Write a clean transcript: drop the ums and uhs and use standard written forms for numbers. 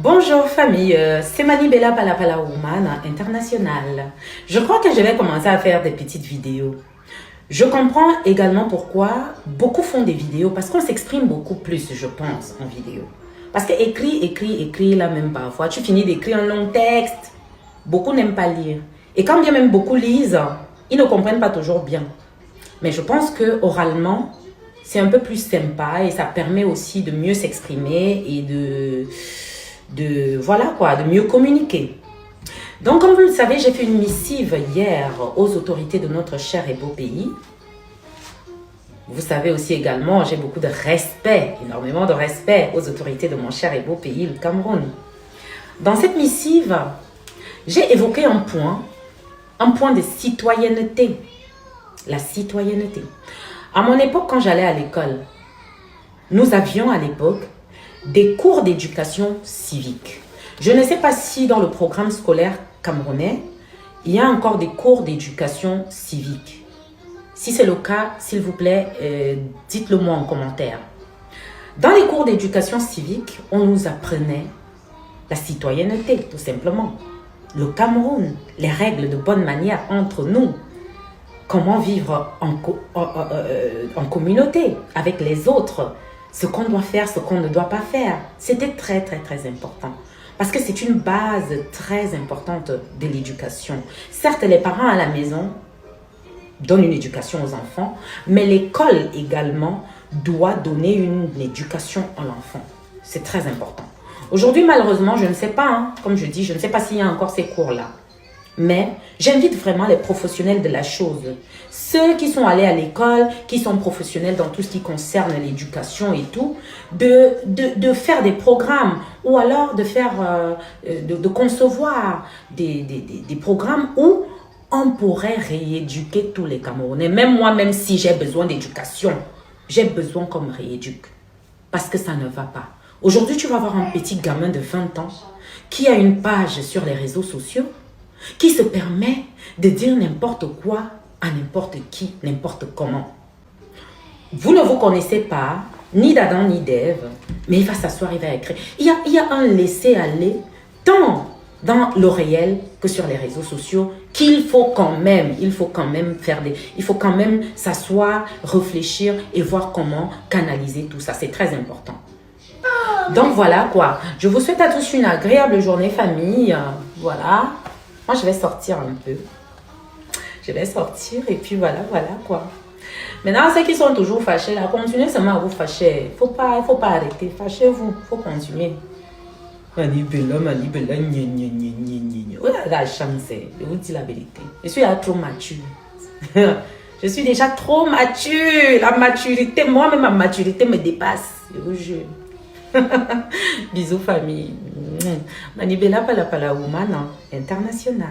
Bonjour famille, c'est Manibella Palapala Woman internationale. Je crois que je vais commencer à faire des petites vidéos. Je comprends également pourquoi beaucoup font des vidéos parce qu'on s'exprime beaucoup plus, je pense, en vidéo. Parce que écrit, là même parfois, tu finis d'écrire un long texte. Beaucoup n'aiment pas lire. Et quand bien même beaucoup lisent, ils ne comprennent pas toujours bien. Mais je pense que oralement, c'est un peu plus sympa et ça permet aussi de mieux s'exprimer et voilà quoi, de mieux communiquer. Donc, comme vous le savez, j'ai fait une missive hier aux autorités de notre cher et beau pays. Vous savez aussi également, j'ai beaucoup de respect, énormément de respect aux autorités de mon cher et beau pays, le Cameroun. Dans cette missive, j'ai évoqué un point de citoyenneté. La citoyenneté. À mon époque, quand j'allais à l'école, nous avions à l'époque des cours d'éducation civique. Je ne sais pas si dans le programme scolaire camerounais, il y a encore des cours d'éducation civique. Si c'est le cas, s'il vous plaît, dites-le moi en commentaire. Dans les cours d'éducation civique, on nous apprenait la citoyenneté, tout simplement. Le Cameroun, les règles de bonne manière entre nous. Comment vivre en communauté avec les autres. Ce qu'on doit faire, ce qu'on ne doit pas faire. C'était très important. Parce que c'est une base très importante de l'éducation. Certes, les parents à la maison donnent une éducation aux enfants, mais l'école également doit donner une éducation à l'enfant. C'est très important. Aujourd'hui, malheureusement, je ne sais pas, hein, comme je dis, je ne sais pas s'il y a encore ces cours-là. Mais j'invite vraiment les professionnels de la chose, ceux qui sont allés à l'école, qui sont professionnels dans tout ce qui concerne l'éducation et tout, de faire des programmes ou alors de concevoir des programmes où on pourrait rééduquer tous les Camerounais. Même moi, même si j'ai besoin d'éducation, j'ai besoin qu'on me rééduque parce que ça ne va pas. Aujourd'hui, tu vas avoir un petit gamin de 20 ans qui a une page sur les réseaux sociaux qui se permet de dire n'importe quoi à n'importe qui, n'importe comment. Vous ne vous connaissez pas, ni d'Adam ni d'Ève, mais il va s'asseoir, il va écrire. Il y a un laisser-aller tant dans le réel que sur les réseaux sociaux qu'il faut quand même, il faut quand même s'asseoir, réfléchir et voir comment canaliser tout ça. C'est très important. Donc voilà quoi. Je vous souhaite à tous une agréable journée famille. Voilà. Moi, je vais sortir un peu. Je vais sortir et puis voilà quoi. Maintenant, ceux qui sont toujours fâchés, là, continuez seulement à vous fâcher. Faut pas arrêter. Fâchez-vous. Faut continuer. Manibella, oh là, la chance, je vous dis la vérité. Je suis là trop mature. Je suis déjà trop mature. La maturité, moi-même, ma maturité me dépasse. Je vous jure. Bisous famille. Manibella Palapala Woman internationale.